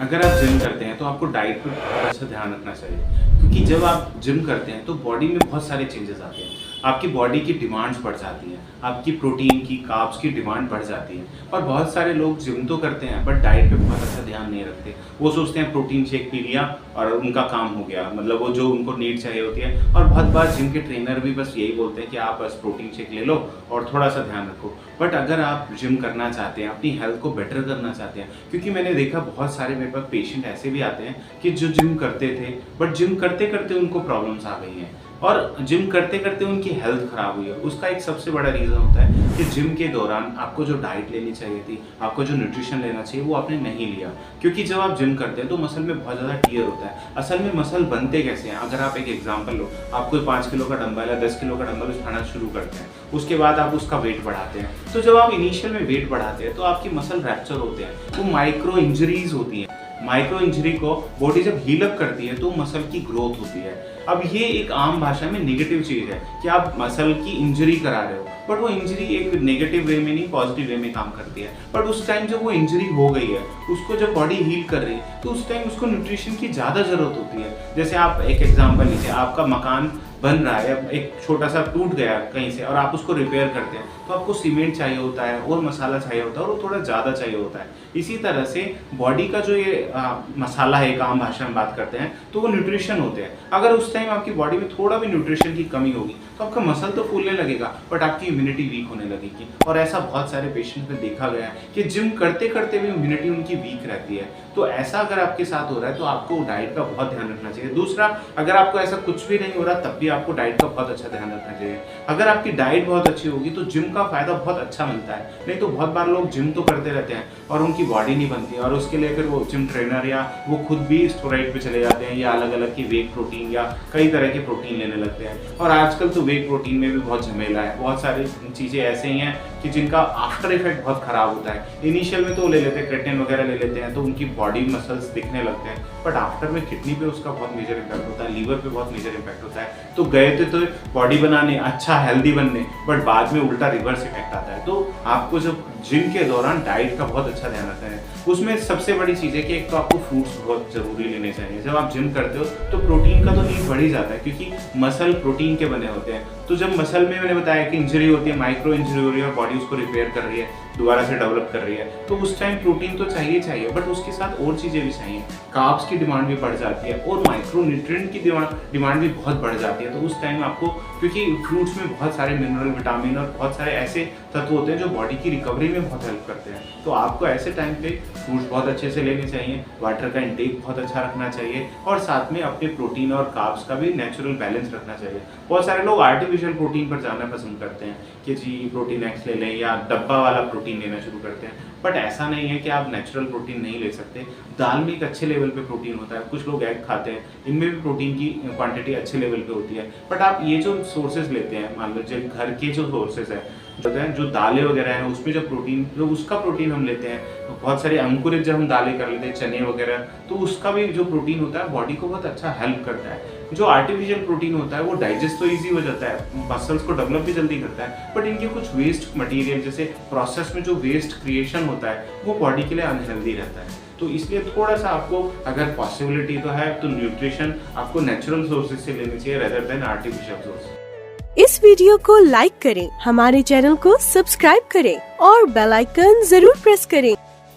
अगर आप जिम करते हैं तो आपको डाइट पे बहुत अच्छा ध्यान रखना चाहिए, क्योंकि जब आप जिम करते हैं तो बॉडी में बहुत सारे चेंजेस आते हैं। आपकी बॉडी की डिमांड्स बढ़ जाती हैं, आपकी प्रोटीन की, कार्ब्स की डिमांड बढ़ जाती है। और बहुत सारे लोग जिम तो करते हैं बट डाइट पे बहुत अच्छा ध्यान नहीं रखते। वो सोचते हैं प्रोटीन शेक पी लिया और उनका काम हो गया, मतलब वो जो उनको नीड चाहिए होती है। और बहुत बार जिम के ट्रेनर भी बस यही बोलते हैं कि आप बस प्रोटीन शेक ले लो और थोड़ा सा ध्यान रखो। बट अगर आप जिम करना चाहते हैं, अपनी हेल्थ को बेटर करना चाहते हैं, क्योंकि मैंने देखा बहुत सारे मेरे पास पेशेंट ऐसे भी आते हैं कि जो जिम करते थे बट जिम करते करते उनको प्रॉब्लम्स आ गई हैं और जिम करते करते उनकी हेल्थ खराब हुई है। उसका एक सबसे बड़ा रीज़न होता है कि जिम के दौरान आपको जो डाइट लेनी चाहिए थी, आपको जो न्यूट्रिशन लेना चाहिए, वो आपने नहीं लिया। क्योंकि जब आप जिम करते हैं तो मसल में बहुत ज़्यादा टीयर होता है। असल में मसल बनते कैसे हैं, अगर आप एक एग्जाम्पल लो, आप कोई 5 किलो का डंबल या 10 किलो का डंबल उठाना शुरू करते हैं, उसके बाद आप उसका वेट बढ़ाते हैं। तो जब आप इनिशियल में वेट बढ़ाते हैं तो आपकी मसल रैप्चर होते हैं, वो माइक्रो इंजरीज होती हैं। माइक्रो इंजरी को बॉडी जब हील अप करती है तो मसल की ग्रोथ होती है। अब ये एक आम भाषा में नेगेटिव चीज है कि आप मसल की इंजरी करा रहे हो, बट वो इंजरी एक नेगेटिव वे में नहीं, पॉजिटिव वे में काम करती है। बट उस टाइम जब वो इंजरी हो गई है, उसको जब बॉडी हील कर रही है तो उस टाइम उसको न्यूट्रिशन की ज़्यादा जरूरत होती है। जैसे आप एक एग्जाम्पल लीजिए, आपका मकान बन रहा है, एक छोटा सा टूट गया कहीं से और आप उसको रिपेयर करते हैं तो आपको सीमेंट चाहिए होता है और मसाला चाहिए होता है और वो थोड़ा ज़्यादा चाहिए होता है। इसी तरह से बॉडी का जो ये मसाला है, एक आम भाषा में बात करते हैं, तो वो न्यूट्रिशन होते हैं। अगर उस टाइम आपकी बॉडी में थोड़ा भी न्यूट्रिशन की कमी होगी तो आपका मसल तो फूलने लगेगा बट आपकी इम्यूनिटी वीक होने लगेगी। और ऐसा बहुत सारे पेशेंट्स में देखा गया है कि जिम करते करते भी इम्यूनिटी उनकी वीक रहती है। तो ऐसा अगर आपके साथ हो रहा है तो आपको डाइट का बहुत ध्यान रखना चाहिए। दूसरा, अगर आपको ऐसा कुछ भी नहीं हो रहा तब भी आपको डाइट का बहुत अच्छा ध्यान रखना चाहिए। अगर आपकी डाइट बहुत अच्छी होगी तो जिम का फायदा बहुत अच्छा मिलता है। नहीं तो बहुत बार लोग जिम तो करते रहते हैं और उनकी बॉडी नहीं बनती और उसके लिए फिर वो जिम ट्रेनर या वो खुद भी स्टेरॉइड पे चले जाते हैं या अलग अलग की वे प्रोटीन या कई तरह के प्रोटीन लेने लगते हैं। और आजकल तो वे प्रोटीन में भी बहुत झमेला है, बहुत सारी चीज़ें ऐसे ही हैं कि जिनका आफ्टर इफेक्ट बहुत खराब होता है। इनिशियल में तो ले लेते हैं, क्रेटिन वगैरह ले लेते हैं तो उनकी बॉडी मसल्स दिखने लगते हैं, बट आफ्टर में किडनी पे उसका बहुत मेजर इम्पैक्ट होता है, लीवर पे बहुत मेजर इम्पैक्ट होता है। तो गए थे तो बॉडी बनाने, अच्छा हेल्दी बनने, बट बाद में उल्टा रिवर्स इफेक्ट आता है। तो आपको जब जिम के दौरान डाइट का बहुत अच्छा ध्यान रखना है। उसमें सबसे बड़ी चीज़ है कि एक तो आपको फ्रूट्स बहुत ज़रूरी लेने चाहिए। जब आप जिम करते हो तो प्रोटीन का तो नीड बढ़ ही जाता है, क्योंकि मसल प्रोटीन के बने होते हैं। तो जब मसल में मैंने बताया कि इंजरी होती है, माइक्रो इंजरी हो रही है और बॉडी उसको रिपेयर कर रही है, दोबारा से डेवलप कर रही है, तो उस टाइम प्रोटीन तो चाहिए चाहिए, बट उसके साथ और चीज़ें भी चाहिए। कार्ब्स की डिमांड भी बढ़ जाती है और माइक्रो न्यूट्रिएंट की डिमांड भी बहुत बढ़ जाती है। तो उस टाइम आपको, क्योंकि फ्रूट्स में बहुत सारे मिनरल, विटामिन और बहुत सारे ऐसे तत्व होते हैं जो बॉडी की रिकवरी में बहुत हेल्प करते हैं, तो आपको ऐसे टाइम पे फ्रूट्स बहुत अच्छे से लेने चाहिए, वाटर का इंटेक बहुत अच्छा रखना चाहिए और साथ में अपने प्रोटीन और कार्ब्स का भी नेचुरल बैलेंस रखना चाहिए। बहुत सारे लोग आर्टिफिशियल प्रोटीन पर जाना पसंद करते हैं कि जी प्रोटीन एक्स ले लें या डब्बा वाला प्रोटीन लेना शुरू करते हैं, बट ऐसा नहीं है कि आप नेचुरल प्रोटीन नहीं ले सकते। दाल में एक अच्छे लेवल पे प्रोटीन होता है, कुछ लोग एग खाते हैं, इनमें भी प्रोटीन की क्वांटिटी अच्छे लेवल पे होती है। बट आप ये जो सोर्सेज लेते हैं, मान लीजिए घर के जो सोर्सेज है, जो दालें वगैरह हैं, उसमें जो प्रोटीन, जो उसका प्रोटीन हम लेते हैं, तो बहुत सारे अंकुरित जब हम दालें कर लेते हैं, चने वगैरह, तो उसका भी जो प्रोटीन होता है बॉडी को बहुत अच्छा हेल्प करता है। जो आर्टिफिशियल प्रोटीन होता है वो डाइजेस्ट तो ईजी हो जाता है, मसल्स को डेवलप भी जल्दी करता है, बट इनके कुछ वेस्ट मटेरियल, जैसे प्रोसेस में जो वेस्ट क्रिएशन होता है, वो बॉडी के लिए अनहेल्दी रहता है। तो इसलिए थोड़ा सा आपको, अगर पॉसिबिलिटी तो है, तो न्यूट्रिशन आपको नेचुरल सोर्सेज से लेनी चाहिए रेदर देन आर्टिफिशियल सोर्स। इस वीडियो को लाइक करें, हमारे चैनल को सब्सक्राइब करें और बेल आइकन जरूर प्रेस करें।